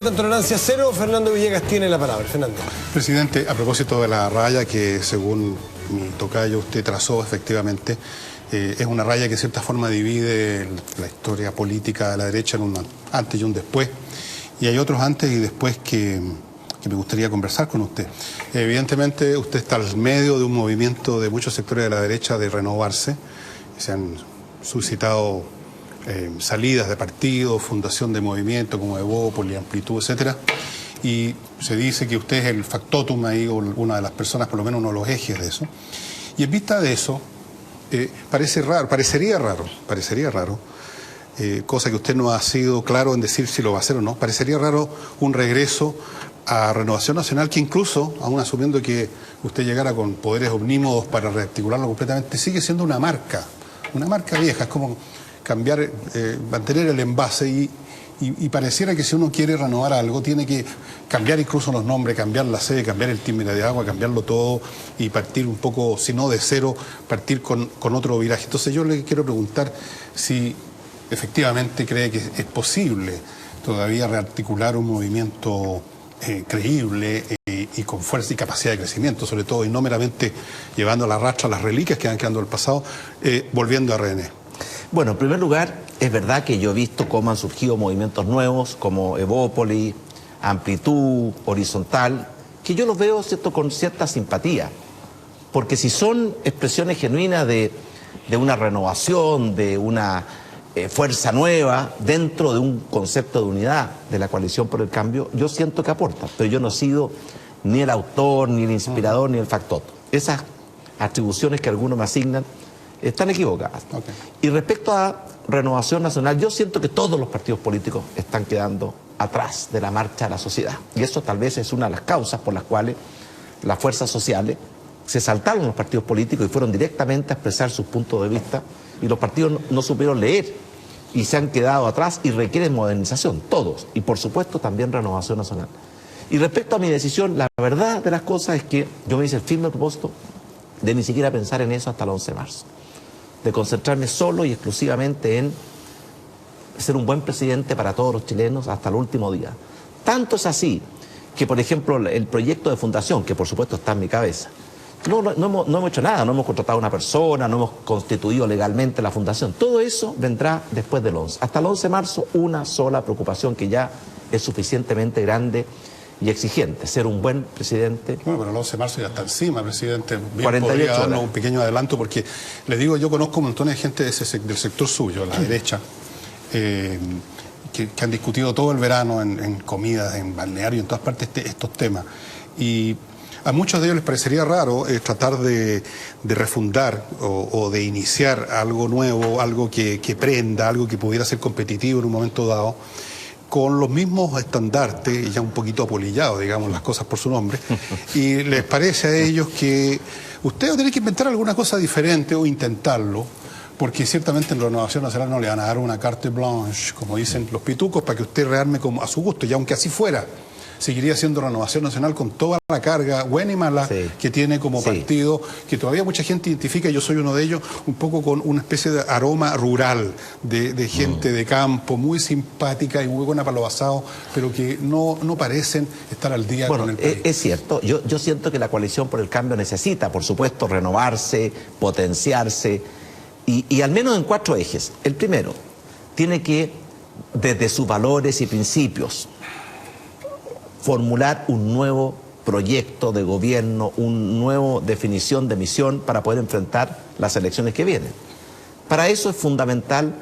Tolerancia cero, Fernando Villegas tiene la palabra. Fernando. Presidente, a propósito de la raya que según mi tocayo usted trazó efectivamente, es una raya que de cierta forma divide la historia política de la derecha en un antes y un después, y hay otros antes y después que me gustaría conversar con usted. Evidentemente usted está al medio de un movimiento de muchos sectores de la derecha de renovarse, se han suscitado salidas de partidos, fundación de movimientos como Evópolis, Amplitud, etcétera, y se dice que usted es el factotum ahí, o una de las personas, por lo menos uno de los ejes de eso. Y en vista de eso, parecería raro, cosa que usted no ha sido claro en decir si lo va a hacer o no, parecería raro un regreso a Renovación Nacional, que incluso, aún asumiendo que usted llegara con poderes omnímodos para rearticularlo completamente, sigue siendo una marca vieja, es como cambiar, mantener el envase y pareciera que si uno quiere renovar algo tiene que cambiar incluso los nombres, cambiar la sede, cambiar el timbre de agua, cambiarlo todo y partir un poco, si no de cero, partir con otro viraje. Entonces yo le quiero preguntar si efectivamente cree que es posible todavía rearticular un movimiento creíble y con fuerza y capacidad de crecimiento, sobre todo, y no meramente llevando a la rastra las reliquias que han quedado del pasado, volviendo a RN. Bueno, en primer lugar, es verdad que yo he visto cómo han surgido movimientos nuevos, como Evópolis, Amplitud, Horizontal, que yo los veo, ¿cierto?, con cierta simpatía, porque si son expresiones genuinas de una renovación, de una fuerza nueva, dentro de un concepto de unidad de la coalición por el cambio, yo siento que aportan, pero yo no he sido ni el autor, ni el inspirador, ni el factotum. Esas atribuciones que algunos me asignan están equivocadas. Okay. Y respecto a Renovación Nacional, yo siento que todos los partidos políticos están quedando atrás de la marcha de la sociedad. Y eso tal vez es una de las causas por las cuales las fuerzas sociales se saltaron los partidos políticos y fueron directamente a expresar sus puntos de vista, y los partidos no supieron leer y se han quedado atrás y requieren modernización, todos. Y por supuesto también Renovación Nacional. Y respecto a mi decisión, la verdad de las cosas es que yo me hice el firme propósito de ni siquiera pensar en eso hasta el 11 de marzo. De concentrarme solo y exclusivamente en ser un buen presidente para todos los chilenos hasta el último día. Tanto es así que, por ejemplo, el proyecto de fundación, que por supuesto está en mi cabeza, no hemos hecho nada, no hemos contratado a una persona, no hemos constituido legalmente la fundación. Todo eso vendrá después del 11. Hasta el 11 de marzo, una sola preocupación que ya es suficientemente grande y exigente: ser un buen presidente. Bueno, pero el 11 de marzo ya está encima, presidente. Bien 48 podría darnos horas. un pequeño adelanto, porque le digo, yo conozco montones de gente del sector suyo, la derecha, que han discutido todo el verano en comidas, en balneario, en todas partes estos temas. Y a muchos de ellos les parecería raro tratar de refundar o de iniciar algo nuevo, algo que prenda, algo que pudiera ser competitivo en un momento dado, con los mismos estandartes, ya un poquito apolillados, digamos las cosas por su nombre, y les parece a ellos que ustedes tienen que inventar alguna cosa diferente o intentarlo, porque ciertamente en la Renovación Nacional no le van a dar una carte blanche, como dicen los pitucos, para que usted rearme como a su gusto, y aunque así fuera, seguiría siendo Renovación Nacional con toda la carga buena y mala que tiene como partido, que todavía mucha gente identifica, yo soy uno de ellos, un poco con una especie de aroma rural, de gente de campo, muy simpática y muy buena para los asados, pero que no parecen estar al día con el país. Es cierto, yo siento que la coalición por el cambio necesita, por supuesto, renovarse, potenciarse, y al menos en 4 ejes. El primero, tiene que, desde sus valores y principios, formular un nuevo proyecto de gobierno, una nueva definición de misión para poder enfrentar las elecciones que vienen. Para eso es fundamental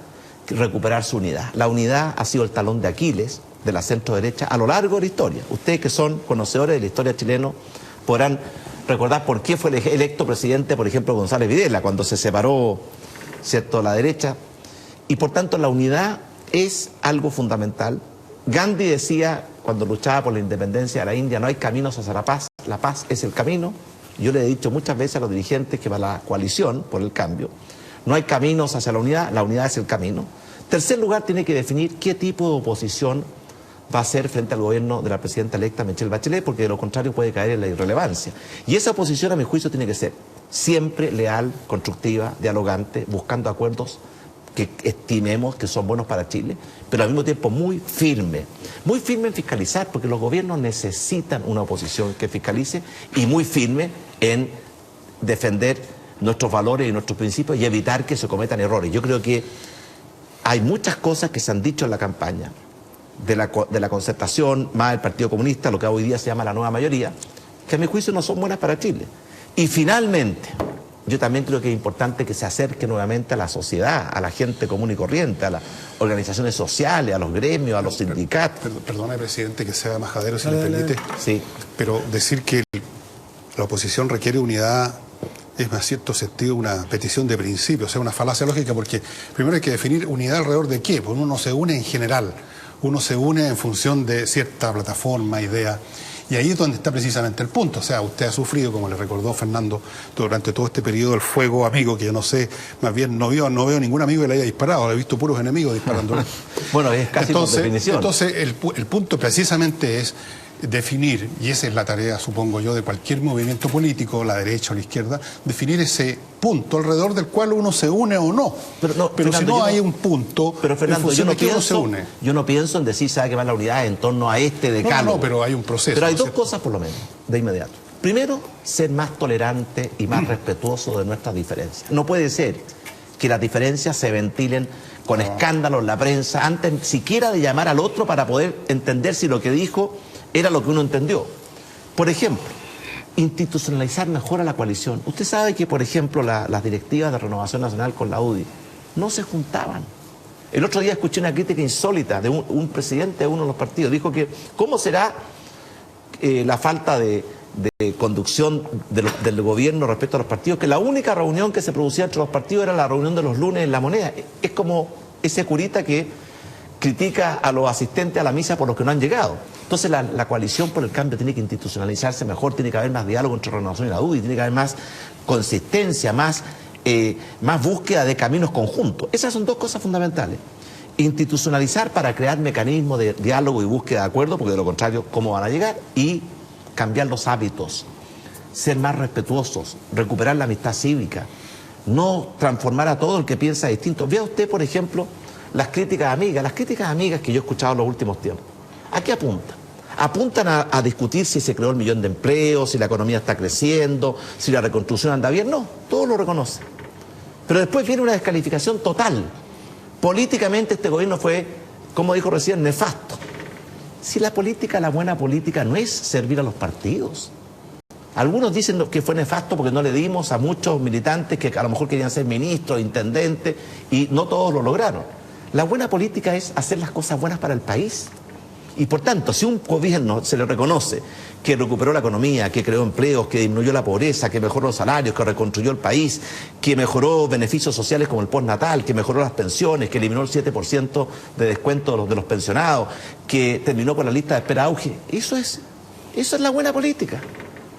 recuperar su unidad. La unidad ha sido el talón de Aquiles de la centro-derecha a lo largo de la historia. Ustedes, que son conocedores de la historia chilena, podrán recordar por qué fue electo presidente, por ejemplo, González Videla, cuando se separó, ¿cierto?, la derecha. Y por tanto la unidad es algo fundamental. Gandhi decía, cuando luchaba por la independencia de la India, no hay caminos hacia la paz es el camino. Yo le he dicho muchas veces a los dirigentes que va la coalición por el cambio, no hay caminos hacia la unidad es el camino. Tercer lugar, tiene que definir qué tipo de oposición va a hacer frente al gobierno de la presidenta electa Michelle Bachelet, porque de lo contrario puede caer en la irrelevancia. Y esa oposición, a mi juicio, tiene que ser siempre leal, constructiva, dialogante, buscando acuerdos que estimemos que son buenos para Chile, pero al mismo tiempo muy firme en fiscalizar, porque los gobiernos necesitan una oposición que fiscalice, y muy firme en defender nuestros valores y nuestros principios y evitar que se cometan errores. Yo creo que hay muchas cosas que se han dicho en la campaña de la concertación, más el Partido Comunista, lo que hoy día se llama la nueva mayoría, que a mi juicio no son buenas para Chile. Y finalmente, yo también creo que es importante que se acerque nuevamente a la sociedad, a la gente común y corriente, a las organizaciones sociales, a los gremios, a los sindicatos. Perdone, presidente, que sea majadero, si me permite. Sí. Pero decir que la oposición requiere unidad es, en cierto sentido, una petición de principio, o sea, una falacia lógica, porque primero hay que definir unidad alrededor de qué. Pues uno no se une en general, uno se une en función de cierta plataforma, idea. Y ahí es donde está precisamente el punto. O sea, usted ha sufrido, como le recordó Fernando, durante todo este periodo el fuego amigo, que yo no sé, más bien no veo ningún amigo que le haya disparado, he visto puros enemigos disparándole. Bueno, es casi por definición. Entonces, el punto precisamente es definir, y esa es la tarea, supongo yo, de cualquier movimiento político, la derecha o la izquierda, definir ese punto alrededor del cual uno se une o no. Pero Fernando, si no hay un punto, pero Fernando, yo no pienso en decir, ¿sabe qué va la unidad en torno a este decálogo? No, pero hay un proceso. Pero hay dos cosas, por lo menos, de inmediato. Primero, ser más tolerante y más respetuoso de nuestras diferencias. No puede ser que las diferencias se ventilen con escándalos en la prensa, antes siquiera de llamar al otro para poder entender si lo que dijo era lo que uno entendió. Por ejemplo, institucionalizar mejor a la coalición. Usted sabe que, por ejemplo, las directivas de Renovación Nacional con la UDI no se juntaban. El otro día escuché una crítica insólita de un presidente de uno de los partidos. Dijo que, ¿cómo será la falta de conducción del gobierno respecto a los partidos? Que la única reunión que se producía entre los partidos era la reunión de los lunes en La Moneda. Es como ese curita que critica a los asistentes a la misa por los que no han llegado. Entonces la coalición por el cambio tiene que institucionalizarse mejor, tiene que haber más diálogo entre Renovación y la UDI, tiene que haber más consistencia, más búsqueda de caminos conjuntos. Esas son dos cosas fundamentales. Institucionalizar para crear mecanismos de diálogo y búsqueda de acuerdo, porque de lo contrario, ¿cómo van a llegar? Y cambiar los hábitos, ser más respetuosos, recuperar la amistad cívica, no transformar a todo el que piensa distinto. Vea usted, por ejemplo, las críticas amigas que yo he escuchado en los últimos tiempos. ¿A qué apuntan? Apuntan a discutir si se creó el 1.000.000 de empleos, si la economía está creciendo, si la reconstrucción anda bien. No, todos lo reconocen. Pero después viene una descalificación total. Políticamente este gobierno fue, como dijo recién, nefasto. Si la buena política no es servir a los partidos. Algunos dicen que fue nefasto porque no le dimos a muchos militantes que a lo mejor querían ser ministros, intendentes, y no todos lo lograron. La buena política es hacer las cosas buenas para el país. Y por tanto, si un gobierno se le reconoce que recuperó la economía, que creó empleos, que disminuyó la pobreza, que mejoró los salarios, que reconstruyó el país, que mejoró beneficios sociales como el postnatal, que mejoró las pensiones, que eliminó el 7% de descuento de los pensionados, que terminó con la lista de espera auge, eso es la buena política.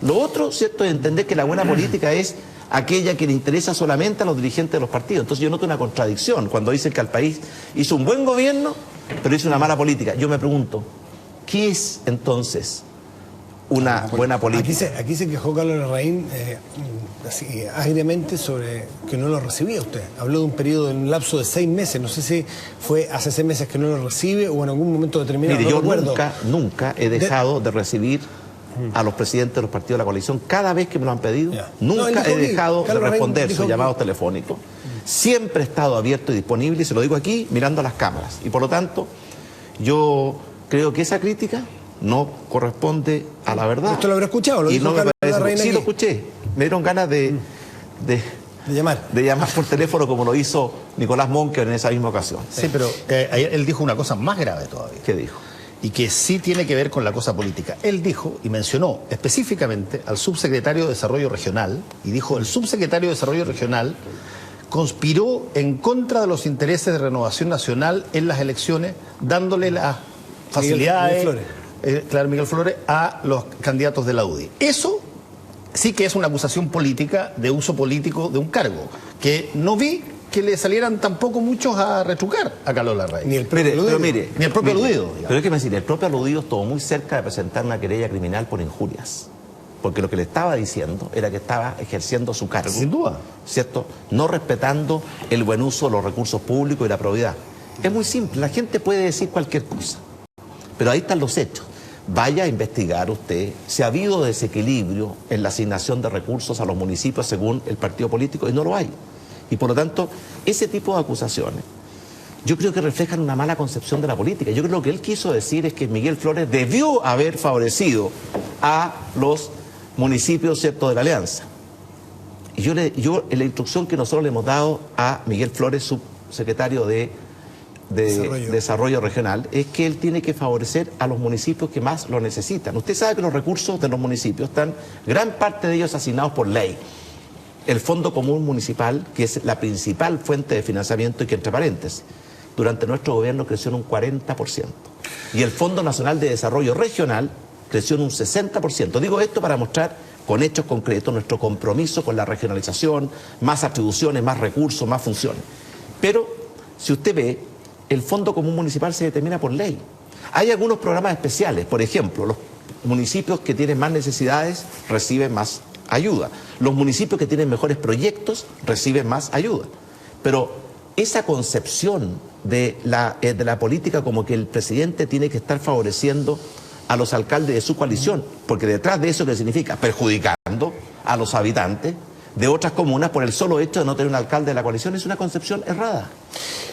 Lo otro, ¿cierto?, es entender que la buena política es aquella que le interesa solamente a los dirigentes de los partidos. Entonces yo noto una contradicción cuando dicen que el país hizo un buen gobierno, pero hizo una mala política. Yo me pregunto, ¿qué es entonces una buena política? Aquí se quejó Carlos Larraín así agriamente sobre que no lo recibía usted. Habló de un periodo, de un lapso de 6 meses. No sé si fue hace 6 meses que no lo recibe o en algún momento determinado. Mire, yo nunca he dejado de recibir a los presidentes de los partidos de la coalición. Cada vez que me lo han pedido, nunca he dejado de responder sus llamados telefónicos. Siempre he estado abierto y disponible, y se lo digo aquí, mirando a las cámaras. Y por lo tanto, yo creo que esa crítica no corresponde a la verdad. ¿Usted lo habrá escuchado? ¿Lo dijo Carlos Larraín aquí? Sí, lo escuché. Me dieron ganas de llamar por teléfono, como lo hizo Nicolás Monker en esa misma ocasión. Sí, pero ayer él dijo una cosa más grave todavía. ¿Qué dijo? Y que sí tiene que ver con la cosa política. Él dijo y mencionó específicamente al subsecretario de Desarrollo Regional, y dijo: el subsecretario de Desarrollo Regional conspiró en contra de los intereses de Renovación Nacional en las elecciones, dándole las facilidades, Miguel Flores, a los candidatos de la UDI. Eso sí que es una acusación política, de uso político de un cargo, que no vi que le salieran tampoco muchos a retrucar a Carlos Larraín. Ni el propio aludido. Ni el propio aludido. Pero es que me decir, el propio aludido estuvo muy cerca de presentar una querella criminal por injurias. porque lo que le estaba diciendo era que estaba ejerciendo su cargo. Sin duda. ¿Cierto? No respetando el buen uso de los recursos públicos y la probidad. Es muy simple, la gente puede decir cualquier cosa, pero ahí están los hechos. Vaya a investigar usted si ha habido desequilibrio en la asignación de recursos a los municipios según el partido político, y no lo hay. Y por lo tanto, ese tipo de acusaciones yo creo que reflejan una mala concepción de la política. Yo creo que lo que él quiso decir es que Miguel Flores debió haber favorecido a los municipios, ¿cierto?, de la Alianza. Y yo en la instrucción que nosotros le hemos dado a Miguel Flores, subsecretario de Desarrollo Regional, es que él tiene que favorecer a los municipios que más lo necesitan. Usted sabe que los recursos de los municipios están, gran parte de ellos asignados por ley. El Fondo Común Municipal, que es la principal fuente de financiamiento y que, entre paréntesis, durante nuestro gobierno creció en un 40%. Y el Fondo Nacional de Desarrollo Regional creció en un 60%. Digo esto para mostrar con hechos concretos nuestro compromiso con la regionalización, más atribuciones, más recursos, más funciones. Pero, si usted ve, el Fondo Común Municipal se determina por ley. Hay algunos programas especiales, por ejemplo, los municipios que tienen más necesidades reciben más ayuda. Los municipios que tienen mejores proyectos reciben más ayuda. Pero esa concepción de la política como que el presidente tiene que estar favoreciendo a los alcaldes de su coalición, porque detrás de eso, ¿qué significa? Perjudicando a los habitantes de otras comunas por el solo hecho de no tener un alcalde de la coalición, es una concepción errada.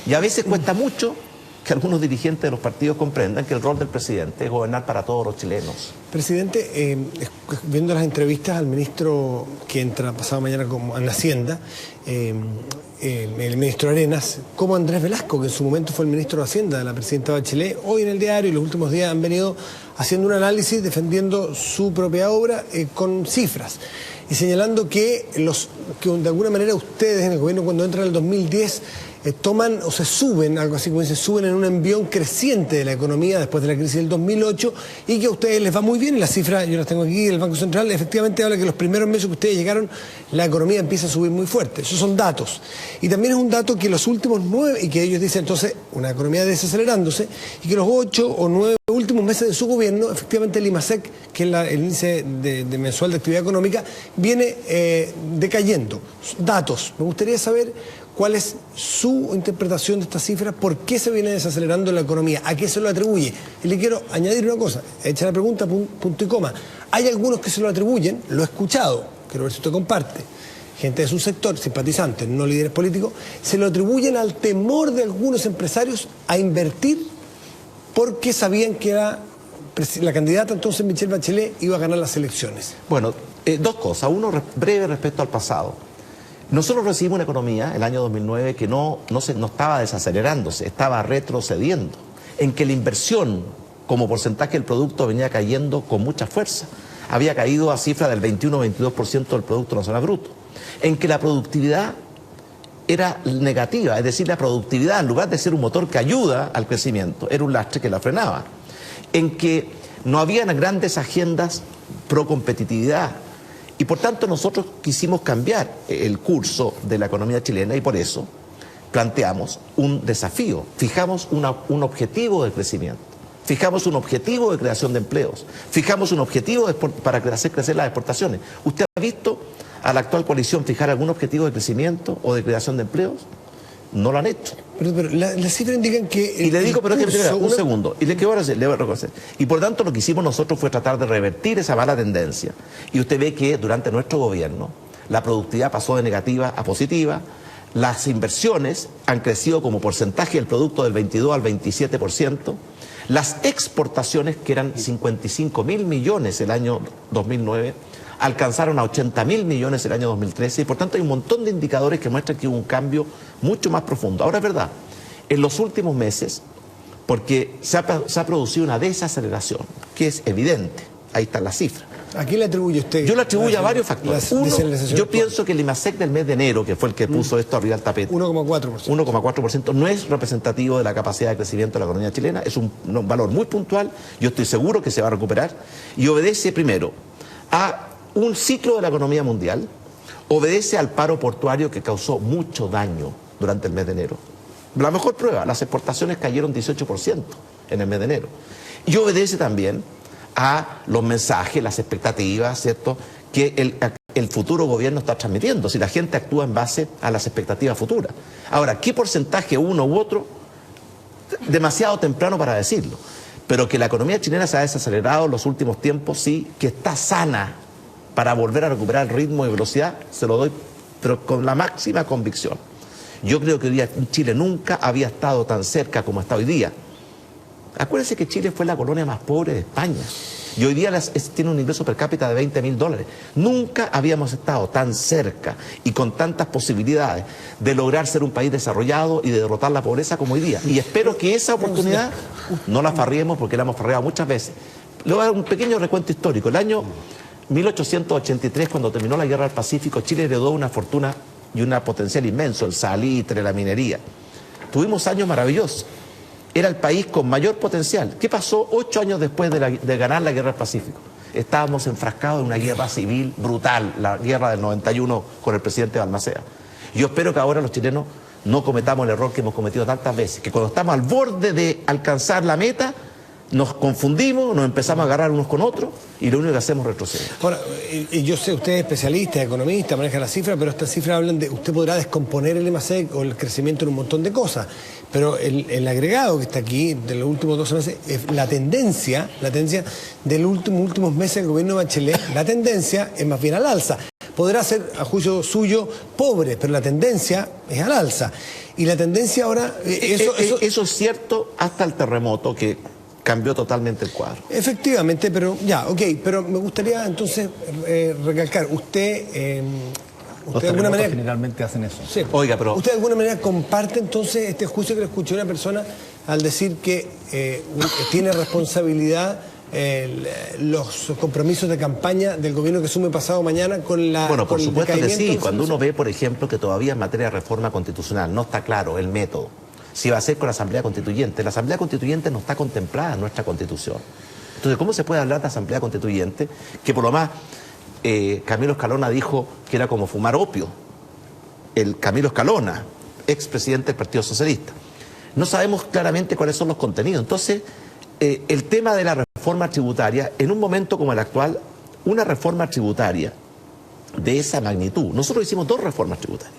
Y a veces cuesta mucho que algunos dirigentes de los partidos comprendan que el rol del presidente es gobernar para todos los chilenos. Presidente, viendo las entrevistas al ministro que entra pasado mañana como en la Hacienda, el ministro Arenas, como Andrés Velasco, que en su momento fue el ministro de Hacienda de la presidenta Bachelet, hoy en el diario y los últimos días han venido haciendo un análisis defendiendo su propia obra con cifras y señalando que de alguna manera ustedes en el gobierno, cuando entran en el 2010, toman o se suben, algo así como dice, suben en un envión creciente de la economía después de la crisis del 2008 y que a ustedes les va muy bien. Y las cifras, yo las tengo aquí, el Banco Central efectivamente habla que los primeros meses que ustedes llegaron, la economía empieza a subir muy fuerte. Esos son datos. Y también es un dato que los últimos 9, y que ellos dicen entonces, una economía desacelerándose, y que los 8 o 9 últimos meses de su gobierno, efectivamente el IMASEC, que es el índice de mensual de actividad económica, viene decayendo. Datos. Me gustaría saber cuál es su interpretación de estas cifras, por qué se viene desacelerando la economía, a qué se lo atribuye. Y le quiero añadir una cosa, echa la pregunta, punto y coma. Hay algunos que se lo atribuyen, lo he escuchado, quiero ver si usted comparte, gente de su sector, simpatizantes, no líderes políticos, se lo atribuyen al temor de algunos empresarios a invertir porque sabían que la candidata entonces Michelle Bachelet iba a ganar las elecciones. Bueno, dos cosas. Uno, breve respecto al pasado. Nosotros recibimos una economía, el año 2009, que no estaba desacelerándose, estaba retrocediendo, en que la inversión como porcentaje del producto venía cayendo con mucha fuerza. Había caído a cifra del 21-22% del Producto Nacional Bruto. En que la productividad era negativa, es decir, la productividad, en lugar de ser un motor que ayuda al crecimiento, era un lastre que la frenaba. En que no habían grandes agendas pro competitividad. Y por tanto nosotros quisimos cambiar el curso de la economía chilena y por eso planteamos un desafío. Fijamos un objetivo de crecimiento, fijamos un objetivo de creación de empleos, fijamos un objetivo para hacer crecer las exportaciones. ¿Usted ha visto a la actual coalición fijar algún objetivo de crecimiento o de creación de empleos? No lo han hecho. Pero las cifras indican que... Y le digo, pero es que un segundo, y le voy a reconocer. Y por tanto lo que hicimos nosotros fue tratar de revertir esa mala tendencia. Y usted ve que durante nuestro gobierno la productividad pasó de negativa a positiva, las inversiones han crecido como porcentaje del producto del 22 al 27%, las exportaciones, que eran 55.000 millones el año 2009, alcanzaron a 80.000 millones el año 2013 y por tanto hay un montón de indicadores que muestran que hubo un cambio mucho más profundo. Ahora es verdad, en los últimos meses, porque se ha producido una desaceleración, que es evidente, ahí están las cifras. ¿A quién le atribuye usted? Yo le atribuyo a varios factores. Uno, yo pienso que el IMASEC del mes de enero, que fue el que puso esto arriba al tapete, 1,4%, no es representativo de la capacidad de crecimiento de la economía chilena, es un valor muy puntual, yo estoy seguro que se va a recuperar, y obedece primero a un ciclo de la economía mundial, obedece al paro portuario que causó mucho daño durante el mes de enero. La mejor prueba, las exportaciones cayeron 18% en el mes de enero. Y obedece también a los mensajes, las expectativas, ¿cierto?, que el futuro gobierno está transmitiendo, si la gente actúa en base a las expectativas futuras. Ahora, ¿qué porcentaje uno u otro? Demasiado temprano para decirlo, pero que la economía chilena se ha desacelerado en los últimos tiempos, sí, que está sana para volver a recuperar el ritmo y velocidad, se lo doy, pero con la máxima convicción. Yo creo que hoy día Chile nunca había estado tan cerca como está hoy día. Acuérdense que Chile fue la colonia más pobre de España y hoy día tiene un ingreso per cápita de $20.000. Nunca habíamos estado tan cerca y con tantas posibilidades de lograr ser un país desarrollado y de derrotar la pobreza como hoy día. Y espero que esa oportunidad no la farriemos, porque la hemos farreado muchas veces. Le voy a dar un pequeño recuento histórico. El año 1883, cuando terminó la Guerra del Pacífico, Chile heredó una fortuna y un potencial inmenso, el salitre, la minería. Tuvimos años maravillosos. Era el país con mayor potencial. ¿Qué pasó 8 años después de ganar la Guerra del Pacífico? Estábamos enfrascados en una guerra civil brutal, la guerra del 91 con el presidente Balmaceda. Yo espero que ahora los chilenos no cometamos el error que hemos cometido tantas veces, que cuando estamos al borde de alcanzar la meta, nos confundimos, nos empezamos a agarrar unos con otros y lo único que hacemos es retroceder. Ahora, yo sé, usted es especialista, economista, maneja las cifras, pero estas cifras hablan de, usted podrá descomponer el MACEC o el crecimiento en un montón de cosas, pero el agregado que está aquí de los últimos 12 meses, la tendencia de los últimos meses del gobierno de Bachelet, la tendencia es más bien al alza. Podrá ser, a juicio suyo, pobre, pero la tendencia es al alza. Y la tendencia ahora... Eso es cierto hasta el terremoto, que cambió totalmente el cuadro. Efectivamente, pero ya, ok, pero me gustaría entonces recalcar, usted de alguna manera... generalmente hacen eso. Sí, oiga, pero... ¿Usted de alguna manera comparte entonces este juicio que le escuchó una persona al decir que tiene responsabilidad los compromisos de campaña del gobierno que asume pasado mañana con la... Bueno, por supuesto que sí. Cuando uno ve... ve, por ejemplo, que todavía en materia de reforma constitucional no está claro el método, si va a ser con la Asamblea Constituyente. La Asamblea Constituyente no está contemplada en nuestra Constitución. Entonces, ¿cómo se puede hablar de Asamblea Constituyente? Que por lo más, Camilo Escalona dijo que era como fumar opio. El Camilo Escalona, expresidente del Partido Socialista. No sabemos claramente cuáles son los contenidos. Entonces, el tema de la reforma tributaria, en un momento como el actual, una reforma tributaria de esa magnitud. Nosotros hicimos 2 reformas tributarias,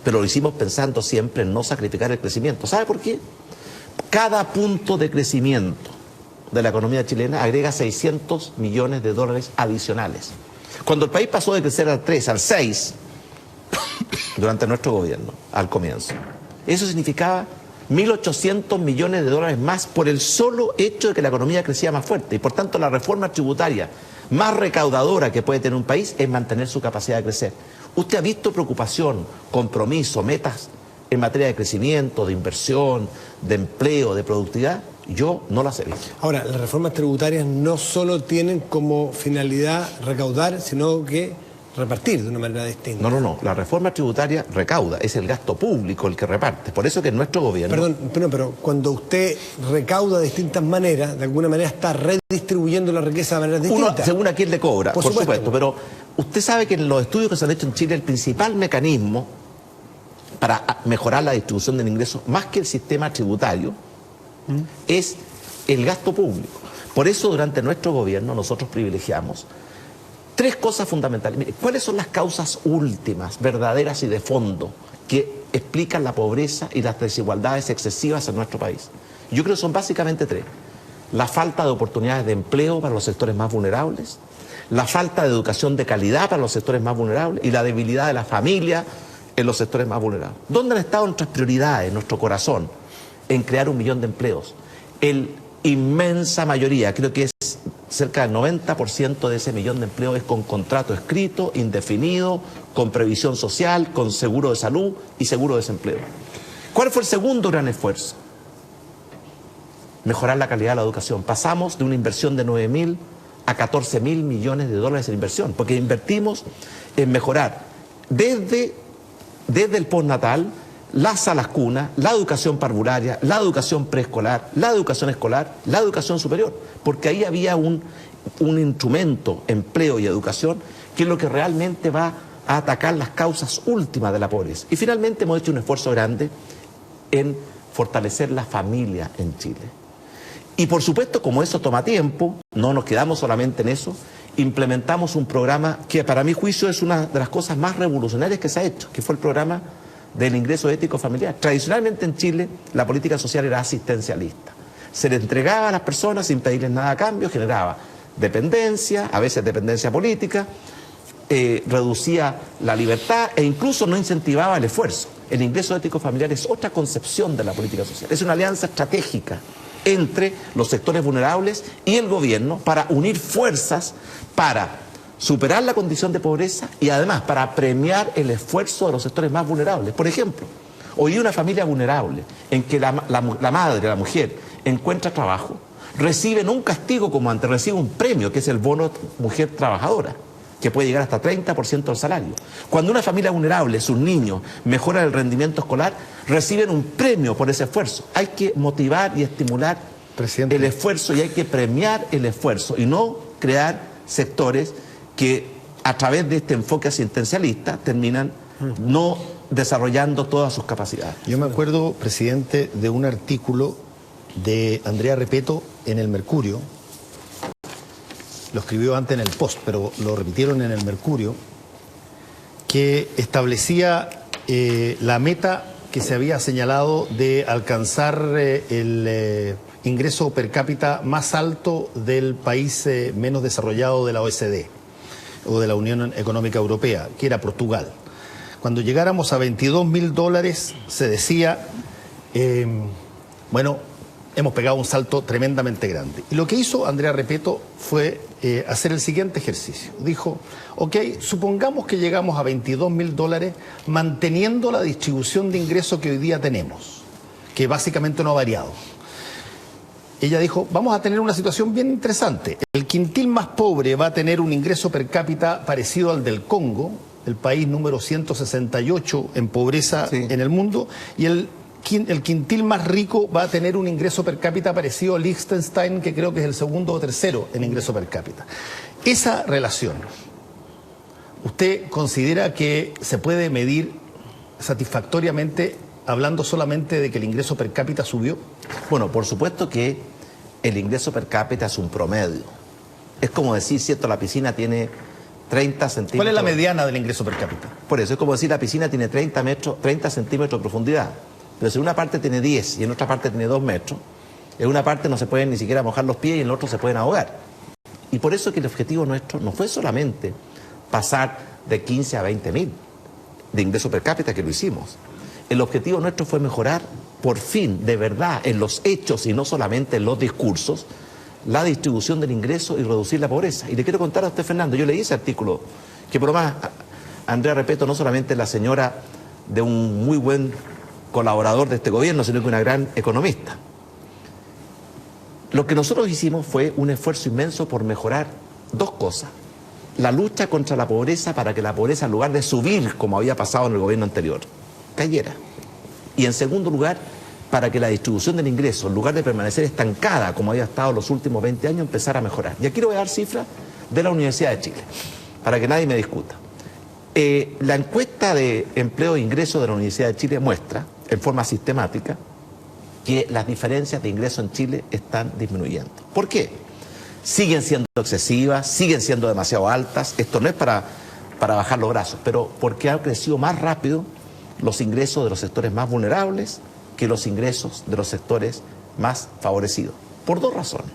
pero lo hicimos pensando siempre en no sacrificar el crecimiento. ¿Sabe por qué? Cada punto de crecimiento de la economía chilena agrega $600 millones adicionales. Cuando el país pasó de crecer al 3, al 6, durante nuestro gobierno, al comienzo, eso significaba $1.800 millones más por el solo hecho de que la economía crecía más fuerte. Y por tanto, la reforma tributaria más recaudadora que puede tener un país es mantener su capacidad de crecer. ¿Usted ha visto preocupación, compromiso, metas en materia de crecimiento, de inversión, de empleo, de productividad? Yo no las he visto. Ahora, las reformas tributarias no solo tienen como finalidad recaudar, sino que repartir de una manera distinta. No. La reforma tributaria recauda, es el gasto público el que reparte. Por eso que nuestro gobierno... Perdón, pero cuando usted recauda de distintas maneras, de alguna manera está redistribuyendo la riqueza de maneras distintas. Uno, según a quién le cobra, por supuesto. Pero usted sabe que en los estudios que se han hecho en Chile, el principal mecanismo para mejorar la distribución del ingreso, más que el sistema tributario, es el gasto público. Por eso, durante nuestro gobierno, nosotros privilegiamos 3 cosas fundamentales. Mire, ¿cuáles son las causas últimas, verdaderas y de fondo que explican la pobreza y las desigualdades excesivas en nuestro país? Yo creo que son básicamente 3. La falta de oportunidades de empleo para los sectores más vulnerables, la falta de educación de calidad para los sectores más vulnerables y la debilidad de la familia en los sectores más vulnerables. ¿Dónde han estado nuestras prioridades, nuestro corazón? En crear 1 millón de empleos. Inmensa mayoría, creo que es cerca del 90% de ese 1 millón de empleos es con contrato escrito, indefinido, con previsión social, con seguro de salud y seguro de desempleo. ¿Cuál fue el segundo gran esfuerzo? Mejorar la calidad de la educación. Pasamos de una inversión de 9.000 a 14.000 millones de dólares en inversión, porque invertimos en mejorar desde el postnatal, las salas cunas, la educación parvularia, la educación preescolar, la educación escolar, la educación superior, porque ahí había un instrumento, empleo y educación, que es lo que realmente va a atacar las causas últimas de la pobreza. Y finalmente hemos hecho un esfuerzo grande en fortalecer la familia en Chile. Y por supuesto, como eso toma tiempo, no nos quedamos solamente en eso, implementamos un programa que para mi juicio es una de las cosas más revolucionarias que se ha hecho, que fue el programa del ingreso ético familiar. Tradicionalmente en Chile la política social era asistencialista. Se le entregaba a las personas sin pedirles nada a cambio, generaba dependencia, a veces dependencia política, reducía la libertad e incluso no incentivaba el esfuerzo. El ingreso ético familiar es otra concepción de la política social, es una alianza estratégica entre los sectores vulnerables y el gobierno para unir fuerzas para superar la condición de pobreza y además para premiar el esfuerzo de los sectores más vulnerables. Por ejemplo, hoy una familia vulnerable en que la madre, la mujer, encuentra trabajo, reciben un castigo como antes, recibe un premio que es el bono mujer trabajadora, que puede llegar hasta 30% del salario. Cuando una familia vulnerable, sus niños, mejoran el rendimiento escolar, reciben un premio por ese esfuerzo. Hay que motivar y estimular el esfuerzo y hay que premiar el esfuerzo y no crear sectores que a través de este enfoque asistencialista terminan no desarrollando todas sus capacidades. Yo me acuerdo, presidente, de un artículo de Andrea Repetto en El Mercurio. Lo escribió antes en el Post, pero lo repitieron en el Mercurio, que establecía la meta que se había señalado de alcanzar el ingreso per cápita más alto del país menos desarrollado de la OECD o de la Unión Económica Europea, que era Portugal. Cuando llegáramos a $22.000, se decía, bueno, hemos pegado un salto tremendamente grande. Y lo que hizo Andrea Repetto fue hacer el siguiente ejercicio. Dijo, ok, supongamos que llegamos a $22.000 manteniendo la distribución de ingresos que hoy día tenemos, que básicamente no ha variado. Ella dijo, vamos a tener una situación bien interesante. El quintil más pobre va a tener un ingreso per cápita parecido al del Congo, el país número 168 en pobreza en el mundo, y el quintil más rico va a tener un ingreso per cápita parecido a Liechtenstein, que creo que es el segundo o tercero en ingreso per cápita. Esa relación, ¿usted considera que se puede medir satisfactoriamente hablando solamente de que el ingreso per cápita subió? Bueno, por supuesto que el ingreso per cápita es un promedio. Es como decir, cierto, la piscina tiene 30 centímetros... ¿Cuál es la mediana del ingreso per cápita? Por eso, es como decir, la piscina tiene 30 centímetros de profundidad. Pero si en una parte tiene 10 y en otra parte tiene 2 metros, en una parte no se pueden ni siquiera mojar los pies y en la otra se pueden ahogar. Y por eso que el objetivo nuestro no fue solamente pasar de 15 a 20.000 de ingreso per cápita, que lo hicimos. El objetivo nuestro fue mejorar, por fin, de verdad, en los hechos y no solamente en los discursos, la distribución del ingreso y reducir la pobreza. Y le quiero contar a usted, Fernando, yo leí ese artículo, que por lo más, Andrea Repetto no solamente es la señora de un muy buen colaborador de este gobierno, sino que una gran economista. Lo que nosotros hicimos fue un esfuerzo inmenso por mejorar dos cosas. La lucha contra la pobreza para que la pobreza, en lugar de subir, como había pasado en el gobierno anterior, cayera. Y en segundo lugar, para que la distribución del ingreso, en lugar de permanecer estancada, como había estado los últimos 20 años, empezara a mejorar. Y aquí le voy a dar cifras de la Universidad de Chile, para que nadie me discuta. La encuesta de empleo e ingreso de la Universidad de Chile muestra, en forma sistemática, que las diferencias de ingreso en Chile están disminuyendo. ¿Por qué? Siguen siendo excesivas, siguen siendo demasiado altas. Esto no es para bajar los brazos, pero porque han crecido más rápido los ingresos de los sectores más vulnerables que los ingresos de los sectores más favorecidos. Por dos razones.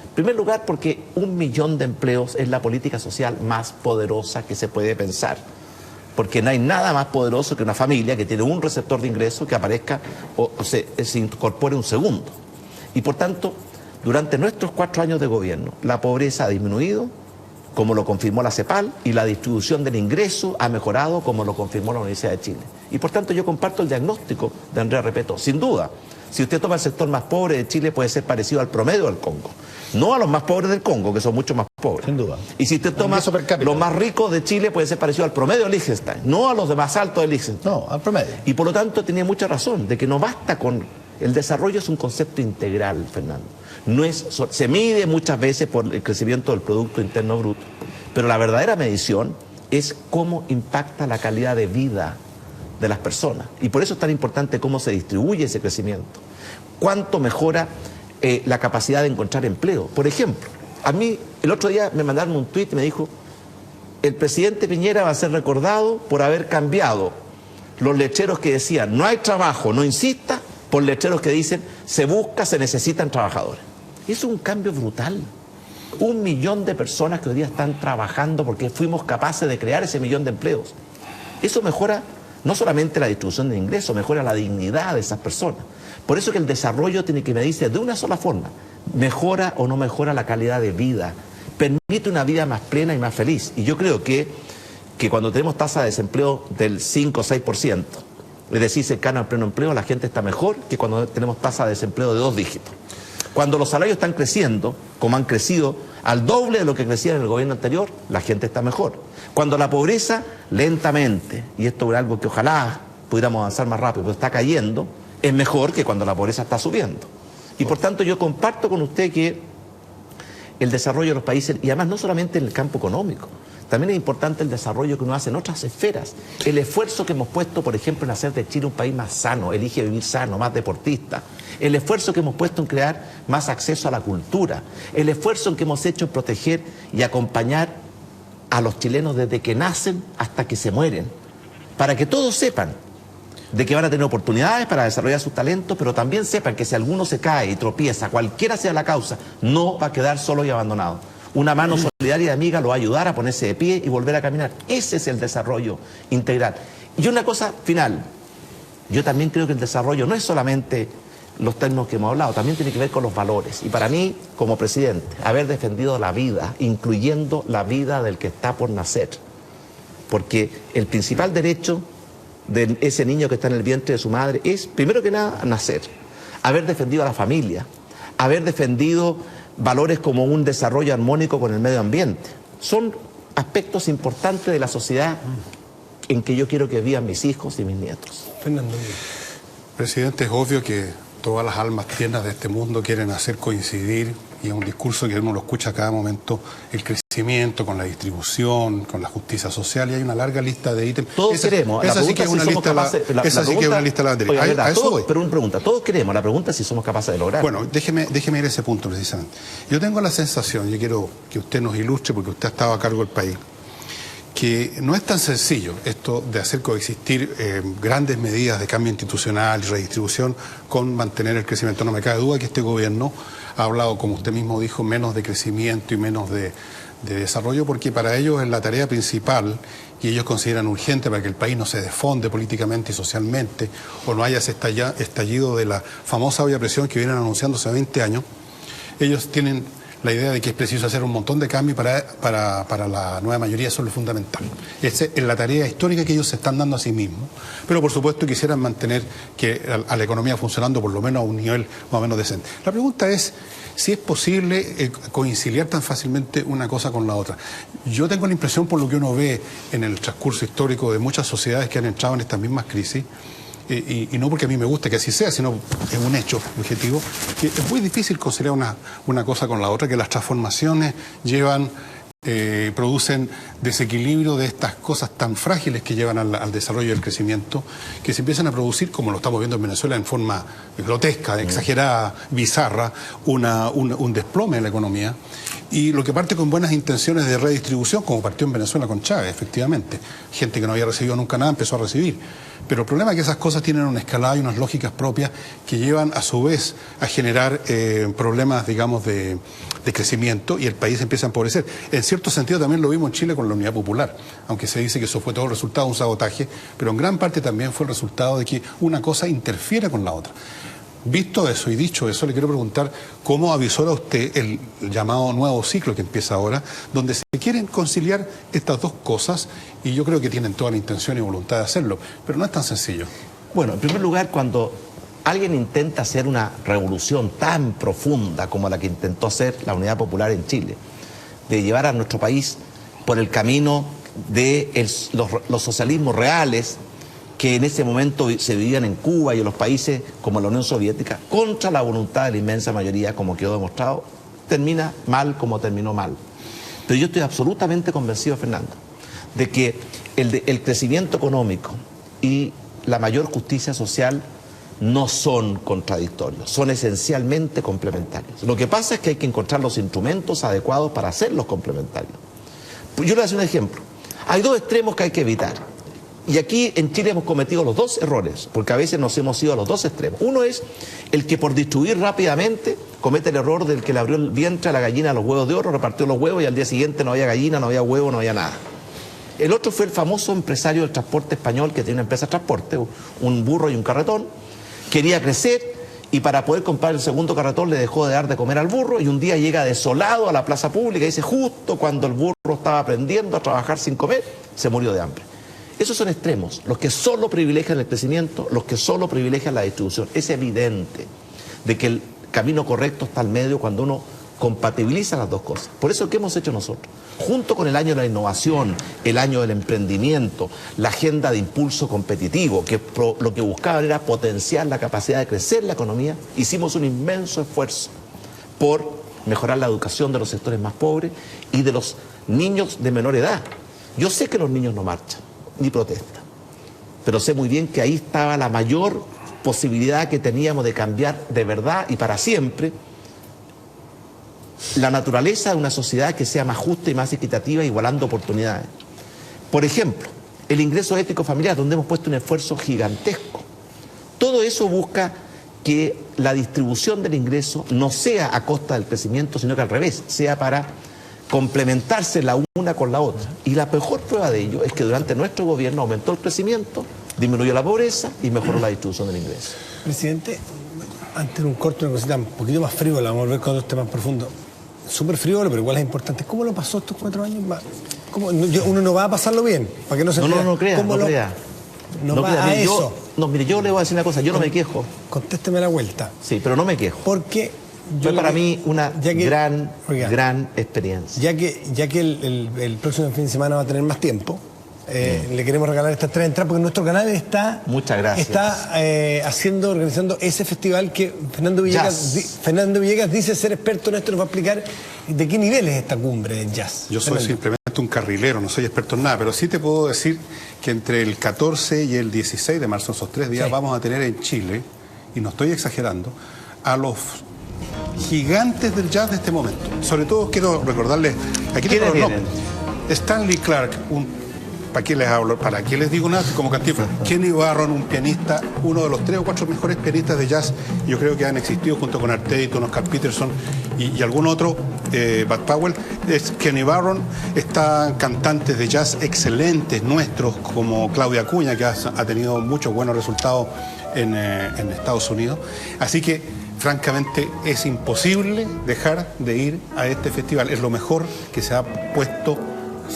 En primer lugar, porque 1 millón de empleos es la política social más poderosa que se puede pensar. Porque no hay nada más poderoso que una familia que tiene un receptor de ingresos que aparezca o se incorpore un segundo. Y por tanto, durante nuestros 4 años de gobierno, la pobreza ha disminuido, como lo confirmó la CEPAL, y la distribución del ingreso ha mejorado, como lo confirmó la Universidad de Chile. Y por tanto yo comparto el diagnóstico de Andrea Repetto. Sin duda, si usted toma el sector más pobre de Chile, puede ser parecido al promedio del Congo. No a los más pobres del Congo, que son mucho más pobres. Sin duda. Y si usted toma los más ricos de Chile, puede ser parecido al promedio de Liechtenstein, no a los de más altos de Liechtenstein. No, al promedio. Y por lo tanto tenía mucha razón, de que no basta con... El desarrollo es un concepto integral, Fernando. No es, se mide muchas veces por el crecimiento del Producto Interno Bruto, pero la verdadera medición es cómo impacta la calidad de vida de las personas. Y por eso es tan importante cómo se distribuye ese crecimiento. Cuánto mejora la capacidad de encontrar empleo. Por ejemplo, a mí el otro día me mandaron un tuit y me dijo: el presidente Piñera va a ser recordado por haber cambiado los letreros que decían no hay trabajo, no insista, por letreros que dicen se busca, se necesitan trabajadores. Es un cambio brutal. 1 millón de personas que hoy día están trabajando porque fuimos capaces de crear ese 1 millón de empleos. Eso mejora no solamente la distribución de ingresos, mejora la dignidad de esas personas. Por eso que el desarrollo tiene que medirse de una sola forma: mejora o no mejora la calidad de vida, permite una vida más plena y más feliz. Y yo creo que cuando tenemos tasa de desempleo del 5 o 6%, es decir, cercano al pleno empleo, la gente está mejor que cuando tenemos tasa de desempleo de 2 dígitos. Cuando los salarios están creciendo, como han crecido al doble de lo que crecía en el gobierno anterior, la gente está mejor. Cuando la pobreza lentamente, y esto es algo que ojalá pudiéramos avanzar más rápido, pero está cayendo, es mejor que cuando la pobreza está subiendo. Y por tanto yo comparto con usted que el desarrollo de los países, y además no solamente en el campo económico, también es importante el desarrollo que uno hace en otras esferas. El esfuerzo que hemos puesto, por ejemplo, en hacer de Chile un país más sano, elige vivir sano, más deportista. El esfuerzo que hemos puesto en crear más acceso a la cultura. El esfuerzo que hemos hecho en proteger y acompañar a los chilenos desde que nacen hasta que se mueren. Para que todos sepan de que van a tener oportunidades para desarrollar sus talentos, pero también sepan que si alguno se cae y tropieza, cualquiera sea la causa, no va a quedar solo y abandonado. Una mano solidaria y amiga lo va a ayudar a ponerse de pie y volver a caminar. Ese es el desarrollo integral. Y una cosa final, yo también creo que el desarrollo no es solamente los términos que hemos hablado, también tiene que ver con los valores. Y para mí, como presidente, haber defendido la vida, incluyendo la vida del que está por nacer, porque el principal derecho de ese niño que está en el vientre de su madre es, primero que nada, nacer. Haber defendido a la familia, haber defendido valores como un desarrollo armónico con el medio ambiente. Son aspectos importantes de la sociedad en que yo quiero que vivan mis hijos y mis nietos. Fernando. Presidente, es obvio que todas las almas tiernas de este mundo quieren hacer coincidir, y es un discurso que uno lo escucha a cada momento, el crecimiento con la distribución, con la justicia social, y hay una larga lista de ítems. Todos queremos. Esa sí que es una lista de la bandería. A eso voy. Pero una pregunta, todos queremos, la pregunta es si somos capaces de lograr. Bueno, déjeme ir a ese punto precisamente. Yo tengo la sensación, yo quiero que usted nos ilustre, porque usted ha estado a cargo del país, que no es tan sencillo esto de hacer coexistir grandes medidas de cambio institucional y redistribución con mantener el crecimiento. No me cabe duda que este gobierno ha hablado, como usted mismo dijo, menos de crecimiento y menos de desarrollo, porque para ellos es la tarea principal, y ellos consideran urgente para que el país no se desfonde políticamente y socialmente, o no haya ese estallido de la famosa olla a presión que vienen anunciando hace 20 años. Ellos tienen la idea de que es preciso hacer un montón de cambios para la nueva mayoría. Eso es lo fundamental. Esa es la tarea histórica que ellos se están dando a sí mismos. Pero por supuesto quisieran mantener a la economía funcionando por lo menos a un nivel más o menos decente. La pregunta es si es posible conciliar tan fácilmente una cosa con la otra. Yo tengo la impresión, por lo que uno ve en el transcurso histórico de muchas sociedades que han entrado en estas mismas crisis, y no porque a mí me guste que así sea, sino es un hecho objetivo, que es muy difícil conciliar una cosa con la otra, que las transformaciones producen desequilibrio de estas cosas tan frágiles que llevan al desarrollo y al crecimiento, que se empiezan a producir, como lo estamos viendo en Venezuela, en forma grotesca, exagerada, bizarra, un desplome en la economía. Y lo que parte con buenas intenciones de redistribución, como partió en Venezuela con Chávez, efectivamente. Gente que no había recibido nunca nada empezó a recibir. Pero el problema es que esas cosas tienen una escalada y unas lógicas propias que llevan a su vez a generar problemas, digamos, de crecimiento, y el país empieza a empobrecer. En cierto sentido también lo vimos en Chile con la Unidad Popular, aunque se dice que eso fue todo el resultado de un sabotaje, pero en gran parte también fue el resultado de que una cosa interfiere con la otra. Visto eso y dicho eso, le quiero preguntar cómo avisora usted el llamado nuevo ciclo que empieza ahora, donde se quieren conciliar estas dos cosas, y yo creo que tienen toda la intención y voluntad de hacerlo, pero no es tan sencillo. Bueno, en primer lugar, cuando alguien intenta hacer una revolución tan profunda como la que intentó hacer la Unidad Popular en Chile, de llevar a nuestro país por el camino de los socialismos reales, que en ese momento se vivían en Cuba y en los países como la Unión Soviética, contra la voluntad de la inmensa mayoría, como quedó demostrado, termina mal como terminó mal. Pero yo estoy absolutamente convencido, Fernando, de que el crecimiento económico y la mayor justicia social no son contradictorios, son esencialmente complementarios. Lo que pasa es que hay que encontrar los instrumentos adecuados para hacerlos complementarios. Yo le voy a hacer un ejemplo. Hay dos extremos que hay que evitar. Y aquí en Chile hemos cometido los dos errores, porque a veces nos hemos ido a los dos extremos. Uno es el que por distribuir rápidamente comete el error del que le abrió el vientre a la gallina a los huevos de oro, repartió los huevos y al día siguiente no había gallina, no había huevo, no había nada. El otro fue el famoso empresario del transporte español que tiene una empresa de transporte, un burro y un carretón, quería crecer y para poder comprar el segundo carretón le dejó de dar de comer al burro y un día llega desolado a la plaza pública y dice justo cuando el burro estaba aprendiendo a trabajar sin comer, se murió de hambre. Esos son extremos, los que solo privilegian el crecimiento, los que solo privilegian la distribución. Es evidente de que el camino correcto está al medio cuando uno compatibiliza las dos cosas. Por eso, ¿qué hemos hecho nosotros? Junto con el año de la innovación, el año del emprendimiento, la agenda de impulso competitivo, que lo que buscaban era potenciar la capacidad de crecer la economía, hicimos un inmenso esfuerzo por mejorar la educación de los sectores más pobres y de los niños de menor edad. Yo sé que los niños no marchan ni protestan, pero sé muy bien que ahí estaba la mayor posibilidad que teníamos de cambiar de verdad y para siempre la naturaleza de una sociedad que sea más justa y más equitativa, igualando oportunidades. Por ejemplo, el ingreso ético familiar, donde hemos puesto un esfuerzo gigantesco. Todo eso busca que la distribución del ingreso no sea a costa del crecimiento, sino que al revés, sea para complementarse la una con la otra. Y la mejor prueba de ello es que durante nuestro gobierno aumentó el crecimiento, disminuyó la pobreza y mejoró la distribución del ingreso. Presidente, antes de un corto, una cosita un poquito más frívola, vamos a ver con otros temas profundos. Súper frívolo, pero igual es importante. ¿Cómo lo pasó estos 4 años más? Uno no va a pasarlo bien, para que no se crea. No crea. No va a eso. Mire, yo le voy a decir una cosa, yo no me quejo. Contésteme la vuelta. Sí, pero no me quejo. Porque fue para mí una gran experiencia. Ya que el próximo fin de semana va a tener más tiempo, le queremos regalar estas 3 entradas porque nuestro canal está, muchas gracias, está organizando ese festival que Fernando Villegas dice ser experto en esto. Nos va a explicar de qué nivel es esta cumbre de jazz. Yo soy simplemente un carrilero, no soy experto en nada, pero sí te puedo decir que entre el 14 y el 16 de marzo, esos 3 días, vamos a tener en Chile, y no estoy exagerando, a los gigantes del jazz de este momento. Sobre todo quiero recordarles, aquí tengo los nombres. Stanley Clarke, ¿para qué les hablo? ¿Para qué les digo nada? Como Cantinflas. Kenny Barron, un pianista, uno de los 3 o 4 mejores pianistas de jazz, yo creo que han existido junto con Art Tatum, Oscar Peterson y algún otro, Bud Powell. Es Kenny Barron. Están cantantes de jazz excelentes nuestros, como Claudia Acuña, que ha tenido muchos buenos resultados en Estados Unidos. Así que, francamente, es imposible dejar de ir a este festival. Es lo mejor que se ha puesto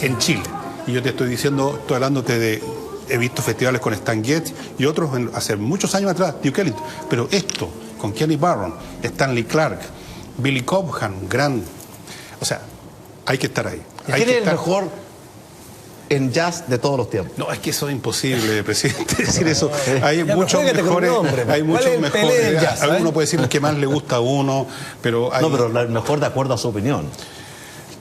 en Chile. Y yo te estoy diciendo, estoy hablándote de, he visto festivales con Stan Getz y otros hace muchos años atrás, Duke Ellington. Pero esto, con Kenny Barron, Stanley Clarke, Billy Cobham, o sea, hay que estar ahí. ¿Quién es el mejor en jazz de todos los tiempos? No, es que eso es imposible, presidente, decir eso. Hay muchos mejores, hay muchos mejores. Alguno puede decir que más le gusta a uno, pero hay... No, pero el mejor de acuerdo a su opinión.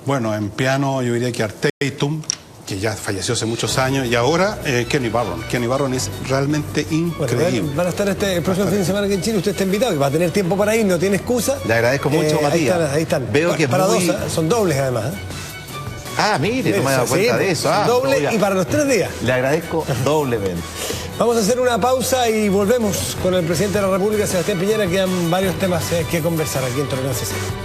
Bueno, en piano yo diría que Art Tatum, que ya falleció hace muchos años, y ahora Kenny Barron. Kenny Barron es realmente increíble. Bueno, van a estar el próximo fin de semana aquí en Chile, usted está invitado, que va a tener tiempo para ir, no tiene excusa. Le agradezco mucho, Matías. Ahí están. Veo que para dos, son dobles además. Mire, no me he dado cuenta de eso. Doble y para los 3 días. Le agradezco doblemente. Vamos a hacer una pausa y volvemos con el presidente de la República, Sebastián Piñera. Quedan varios temas que conversar aquí en Tolerancia Cero.